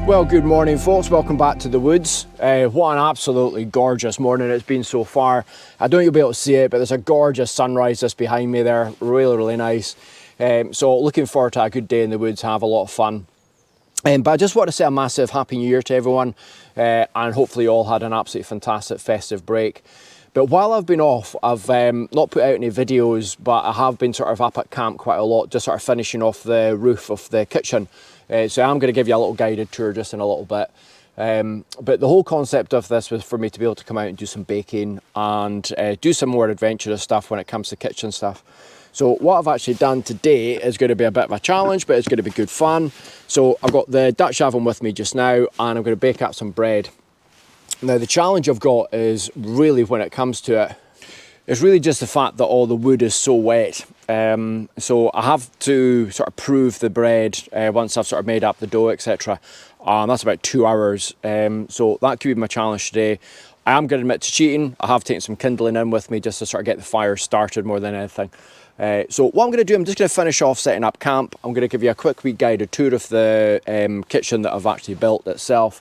Well, good morning folks, welcome back to the woods. What an absolutely gorgeous morning it's been so far. I don't know if you'll be able to see it, but there's a gorgeous sunrise just behind me there, really nice. So looking forward to a good day in the woods, have a lot of fun. But I just want to say a massive Happy New Year to everyone, and hopefully you all had an absolutely fantastic festive break. But while I've been off, I've not put out any videos, but I have been sort of up at camp quite a lot, just sort of finishing off the roof of the kitchen. So I'm going to give you a little guided tour just in a little bit. But the whole concept of this was for me to be able to come out and do some baking and do some more adventurous stuff when it comes to kitchen stuff. So what I've actually done today is going to be a bit of a challenge, but it's going to be good fun. So I've got the Dutch oven with me just now, and I'm going to bake up some bread. Now the challenge I've got is really, when it comes to it, it's really just the fact that all the wood is so wet. So I have to sort of prove the bread once I've sort of made up the dough, etc. That's about 2 hours. So that could be my challenge today. I am going to admit to cheating. I have taken some kindling in with me just to sort of get the fire started more than anything. So what I'm going to do, I'm just going to finish off setting up camp. I'm going to give you a quick wee guided tour of the kitchen that I've actually built itself,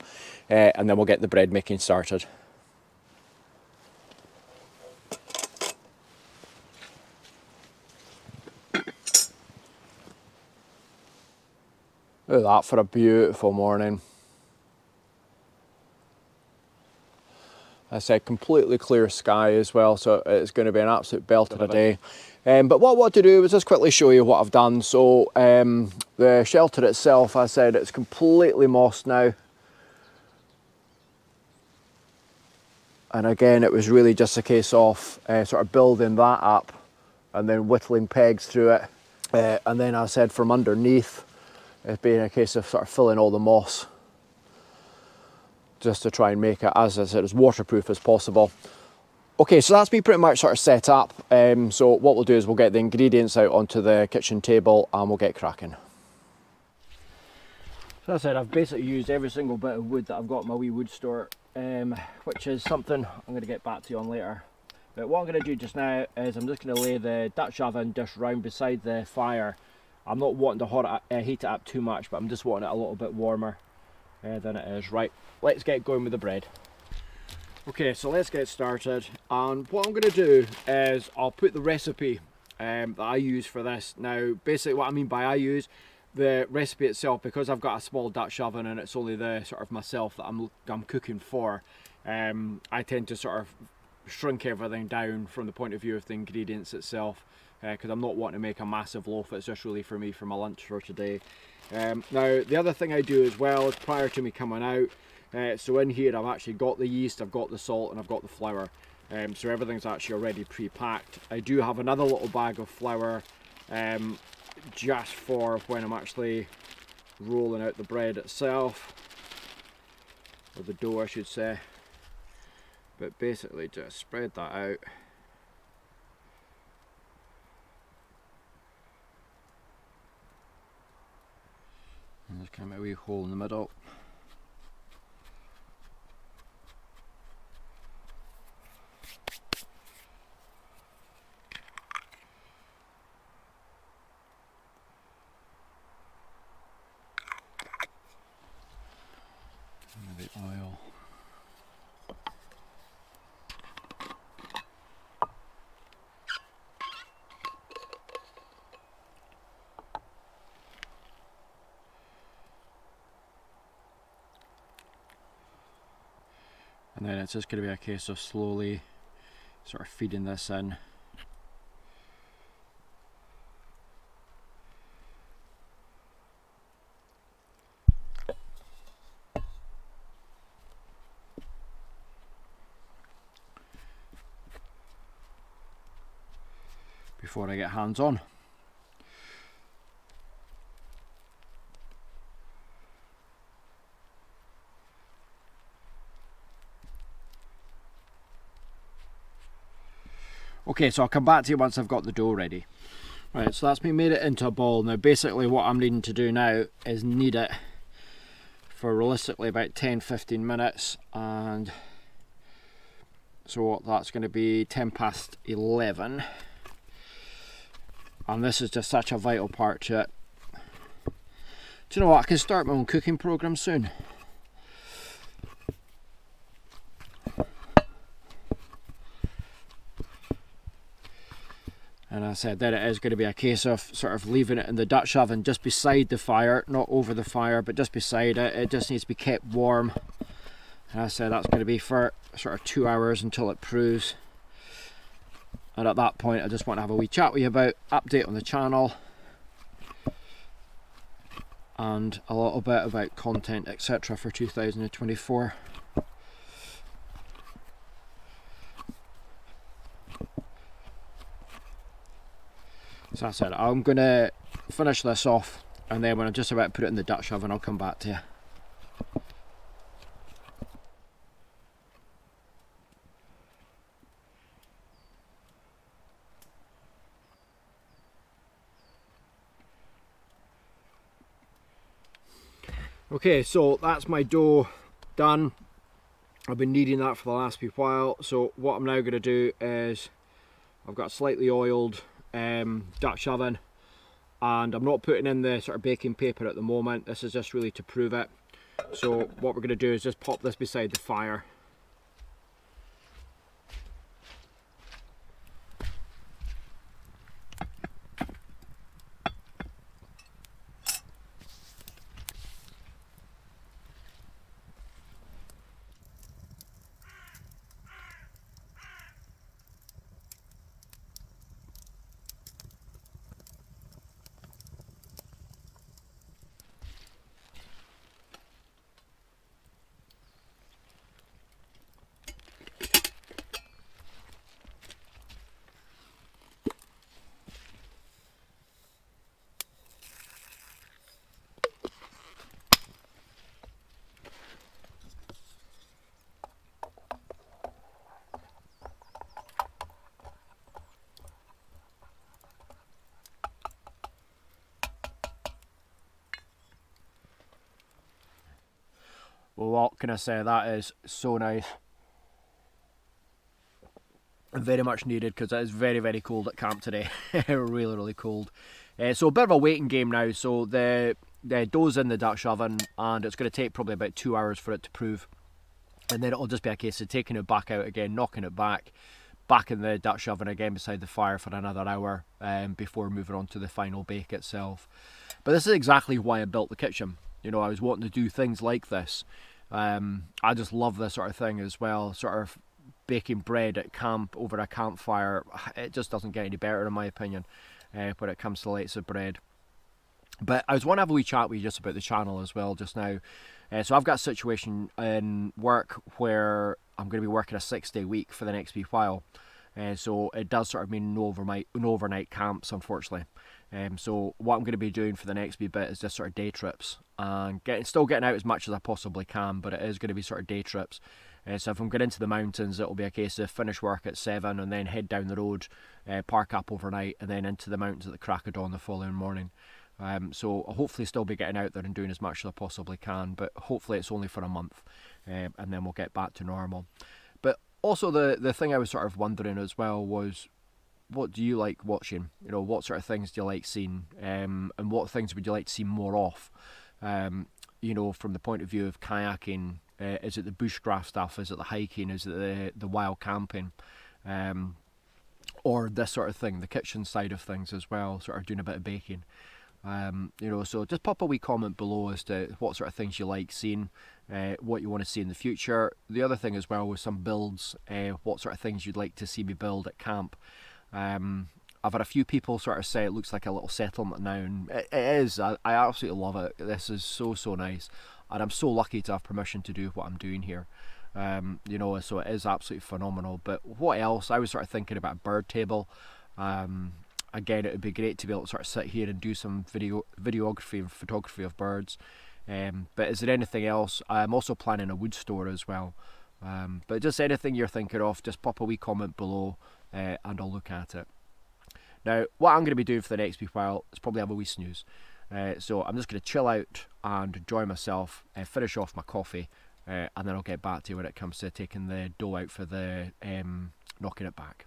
and then we'll get the bread making started. Look at that for a beautiful morning. I said completely clear sky as well, so it's going to be an absolute belt of a day. But what I want to do is just quickly show you what I've done. So the shelter itself, I said it's completely mossed now. And again, it was really just a case of sort of building that up and then whittling pegs through it. And then I said from underneath, it's being a case of sort of filling all the moss, just to try and make it, as I said, as waterproof as possible. Okay, so that's me pretty much sort of set up. So what we'll do is we'll get the ingredients out onto the kitchen table and we'll get cracking. So as I said, I've basically used every single bit of wood that I've got in my wee wood store, which is something I'm going to get back to you on later. But what I'm going to do just now is I'm just going to lay the Dutch oven dish round beside the fire. I'm not wanting to heat it up too much, but I'm just wanting it a little bit warmer than it is. Right, let's get going with the bread. Okay, so let's get started. And what I'm going to do is I'll put the recipe that I use for this. Now, basically what I mean by I use, the recipe itself, because I've got a small Dutch oven and it's only the sort of myself that I'm cooking for, I tend to sort of shrink everything down from the point of view of the ingredients itself, because I'm not wanting to make a massive loaf. It's just really for me for my lunch for today. Now the other thing I do as well is, prior to me coming out, so in here I've actually got the yeast, I've got the salt and I've got the flour, so everything's actually already pre-packed. I do have another little bag of flour just for when I'm actually rolling out the bread itself, or the dough I should say. But basically just spread that out. And there's kind of a wee hole in the middle. And the oil. And then it's just going to be a case of slowly sort of feeding this in. Before I get hands on. Okay, so I'll come back to you once I've got the dough ready. Right, so that's me made it into a ball. Now basically what I'm needing to do now is knead it for realistically about 10-15 minutes, and so that's going to be 10 past 11, and this is just such a vital part to it. Do you know what, I can start my own cooking program soon. said, then it is going to be a case of sort of leaving it in the Dutch oven just beside the fire, not over the fire, but just beside it. It just needs to be kept warm. And I said that's going to be for sort of 2 hours until it proves. And at that point, I just want to have a wee chat with you about update on the channel and a little bit about content, etc. for 2024. So I said I'm going to finish this off, and then when I'm just about to put it in the Dutch oven, I'll come back to you. Okay, so that's my dough done. I've been kneading that for the last wee while. So what I'm now going to do is, I've got a slightly oiled Dutch oven, and I'm not putting in the sort of baking paper at the moment. This is just really to prove it. So what we're going to do is just pop this beside the fire. Well, what can I say? That is so nice. Very much needed, because it is very, very cold at camp today. Really, really cold. So a bit of a waiting game now. So the dough's in the Dutch oven, and it's going to take probably about 2 hours for it to prove. And then it'll just be a case of taking it back out again, knocking it back in the Dutch oven again beside the fire for another hour before moving on to the final bake itself. But this is exactly why I built the kitchen. You know, I was wanting to do things like this. I just love this sort of thing as well, sort of baking bread at camp over a campfire. It just doesn't get any better in my opinion when it comes to the likes of bread. But I was wanting to have a wee chat with you just about the channel as well just now. So I've got a situation in work where I'm going to be working a 6-day week for the next wee while. So it does sort of mean no overnight camps, unfortunately. So what I'm going to be doing for the next wee bit is just sort of day trips and still getting out as much as I possibly can, but it is going to be sort of day trips. So if I'm going into the mountains, it'll be a case of finish work at 7 and then head down the road, park up overnight, and then into the mountains at the crack of dawn the following morning. So I'll hopefully still be getting out there and doing as much as I possibly can, but hopefully it's only for a month, and then we'll get back to normal. But also the thing I was sort of wondering as well was, what do you like watching? You know, what sort of things do you like seeing, and what things would you like to see more of? You know, from the point of view of kayaking, is it the bushcraft stuff? Is it the hiking? Is it the wild camping? Or this sort of thing, the kitchen side of things as well, sort of doing a bit of baking. You know, so just pop a wee comment below as to what sort of things you like seeing, what you want to see in the future. The other thing as well was some builds, what sort of things you'd like to see me build at camp. I've had a few people sort of say it looks like a little settlement now, and it is. I absolutely love it. This is so nice, and I'm so lucky to have permission to do what I'm doing here. You know, so it is absolutely phenomenal. But what else? I was sort of thinking about a bird table. Again, it would be great to be able to sort of sit here and do some videography and photography of birds. But is there anything else? I'm also planning a wood store as well. But just anything you're thinking of, just pop a wee comment below, and I'll look at it. Now, what I'm going to be doing for the next wee while is probably have a wee snooze. So I'm just going to chill out and enjoy myself, finish off my coffee, and then I'll get back to you when it comes to taking the dough out for the knocking it back.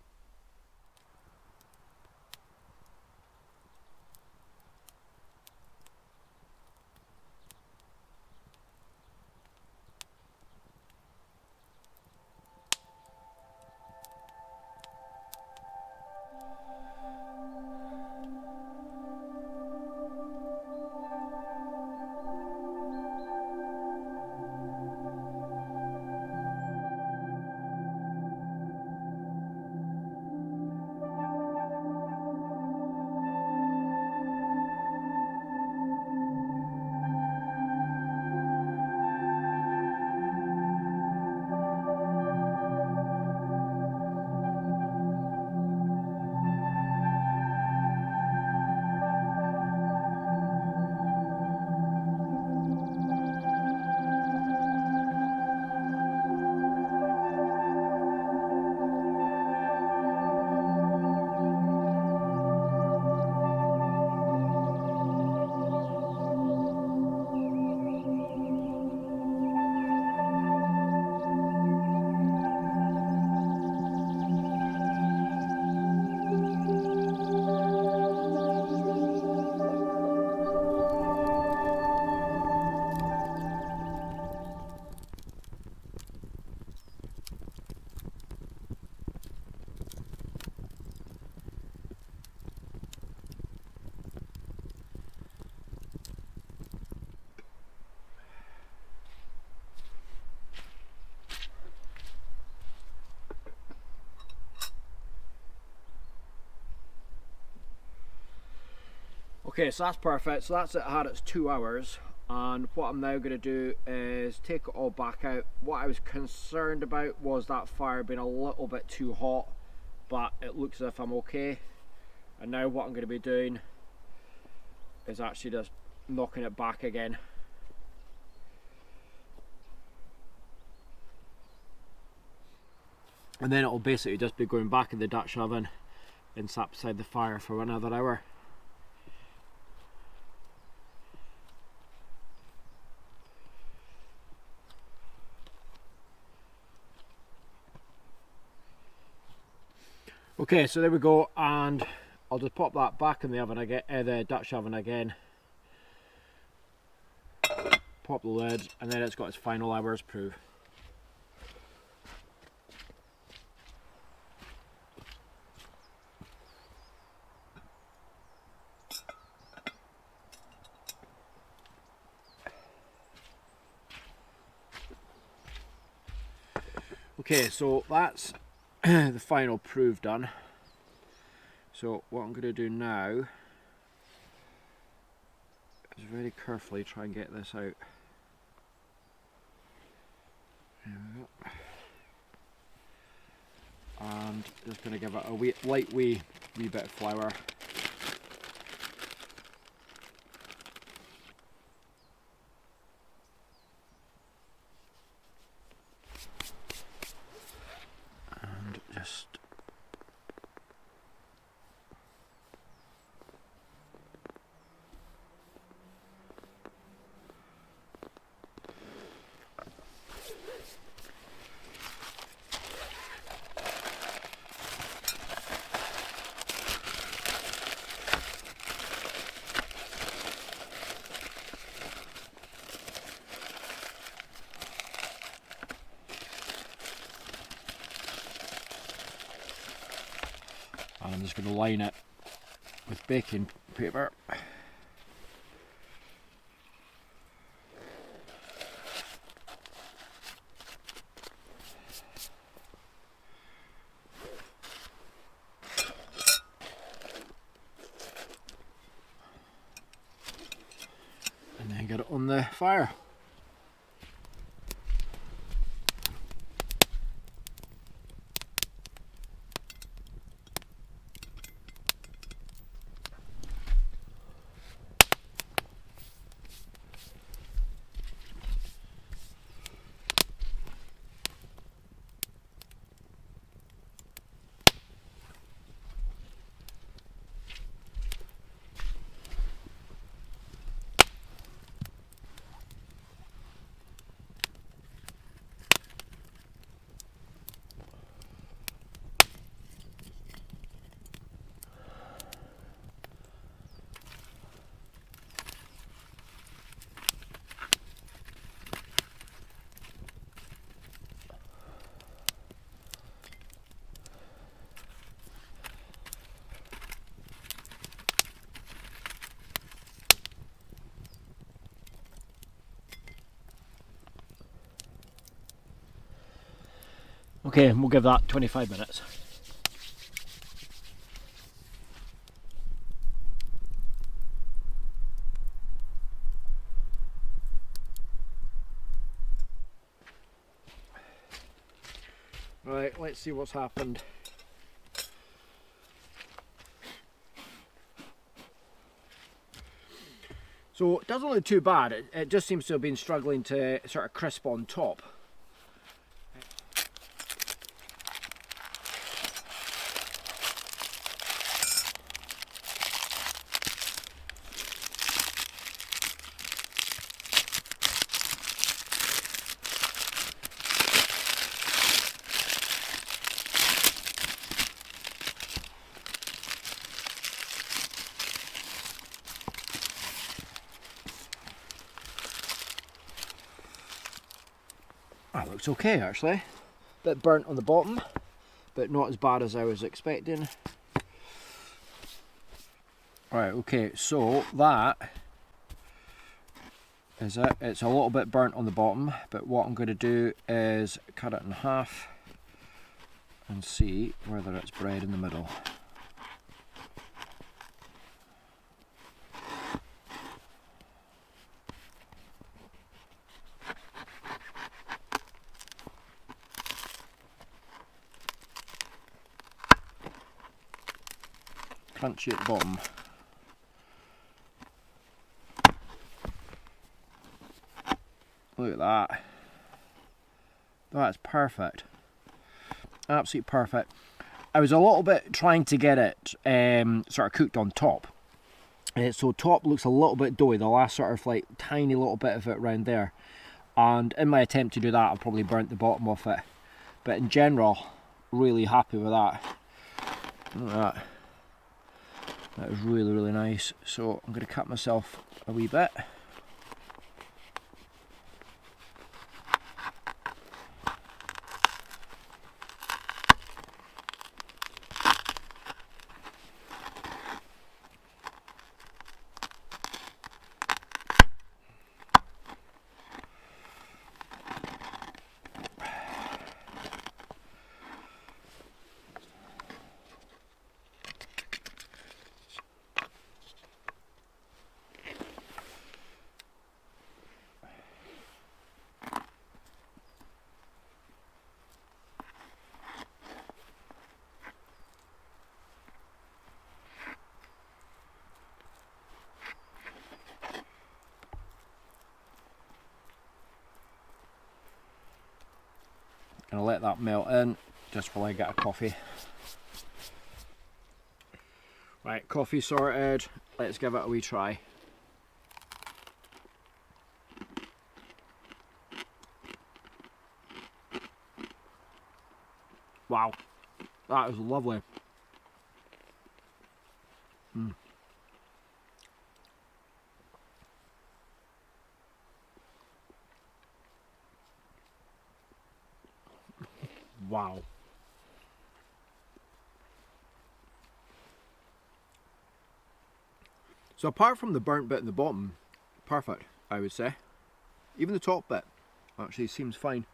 Okay, so that's perfect. So that's it, had its 2 hours, and what I'm now going to do is take it all back out. What I was concerned about was that fire being a little bit too hot, but it looks as if I'm okay. And now what I'm going to be doing is actually just knocking it back again. And then it'll basically just be going back in the Dutch oven and sat beside the fire for another hour. Okay, so there we go, and I'll just pop that back in the oven again, the Dutch oven again. Pop the lid, and then it's got its final hours proof. Okay, so that's the final proof done. So what I'm going to do now is very carefully try and get this out. There we go. And just going to give it a light wee bit of flour. And just and I'm just going to line it with baking paper. And then get it on the fire. Okay, we'll give that 25 minutes. Right, let's see what's happened. So it doesn't look too bad, it just seems to have been struggling to sort of crisp on top. That looks okay actually. Bit burnt on the bottom, but not as bad as I was expecting. Right, okay, so that is it. It's a little bit burnt on the bottom, but what I'm going to do is cut it in half and see whether it's bread in the middle. crunchy at the bottom. Look at that. That's perfect. Absolutely perfect. I was a little bit trying to get it sort of cooked on top. So top looks a little bit doughy, the last sort of like tiny little bit of it around there. And in my attempt to do that, I've probably burnt the bottom off it. But in general, really happy with that. Look at that. That is really, really nice. So I'm going to cut myself a wee bit. Gonna let that melt in just while I get a coffee. Right, coffee sorted. Let's give it a wee try. Wow, that is lovely. Wow. So apart from the burnt bit in the bottom, perfect, I would say. Even the top bit actually seems fine.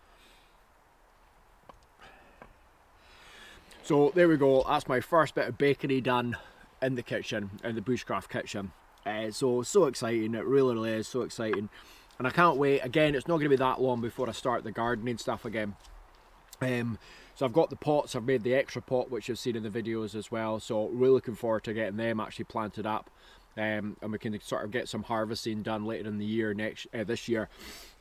So there we go, that's my first bit of bakery done in the kitchen, in the bushcraft kitchen. So exciting, it really is so exciting. And I can't wait, again, it's not going to be that long before I start the gardening stuff again. So I've got the pots, I've made the extra pot which you've seen in the videos as well, so really looking forward to getting them actually planted up. And we can sort of get some harvesting done later in the year, this year.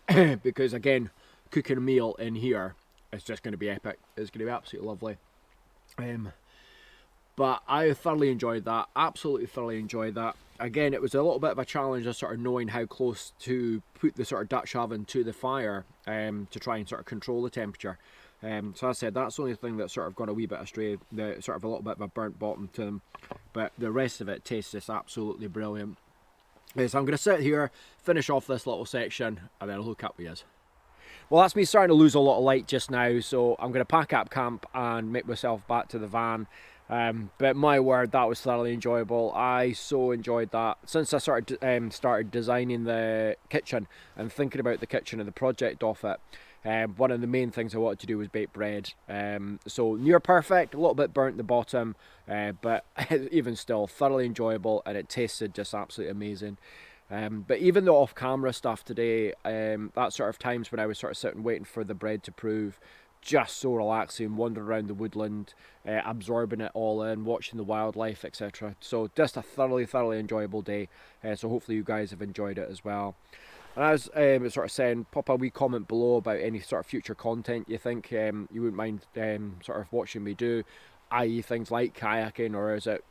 Because again, cooking a meal in here is just going to be epic, it's going to be absolutely lovely. But I thoroughly enjoyed that, absolutely thoroughly enjoyed that. Again, it was a little bit of a challenge of sort of knowing how close to put the sort of Dutch oven to the fire to try and sort of control the temperature. So as I said, that's the only thing that sort of got a wee bit astray, the sort of a little bit of a burnt bottom to them, but the rest of it tastes just absolutely brilliant. So I'm going to sit here, finish off this little section, and then I'll hook up with you. Well, that's me starting to lose a lot of light just now, so I'm going to pack up camp and make myself back to the van. But my word, that was thoroughly enjoyable. I so enjoyed that. Since I started designing the kitchen and thinking about the kitchen and the project off it, one of the main things I wanted to do was bake bread. So near perfect, a little bit burnt the bottom, but even still thoroughly enjoyable, and it tasted just absolutely amazing. But even the off-camera stuff today, that sort of times when I was sort of sitting waiting for the bread to prove, just so relaxing, wandering around the woodland, absorbing it all in, watching the wildlife, etc. So just a thoroughly enjoyable day. So hopefully you guys have enjoyed it as well. And as sort of saying, pop a wee comment below about any sort of future content you think you wouldn't mind sort of watching me do, i.e. things like kayaking, or is it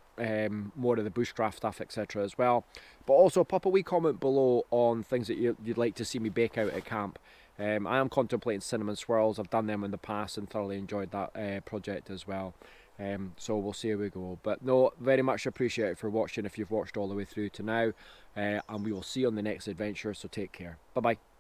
more of the bushcraft stuff, etc. as well. But also pop a wee comment below on things that you'd like to see me bake out at camp. I am contemplating cinnamon swirls. I've done them in the past and thoroughly enjoyed that project as well. So we'll see how we go. But no, very much appreciated for watching if you've watched all the way through to now. And we will see you on the next adventure, so take care. Bye bye.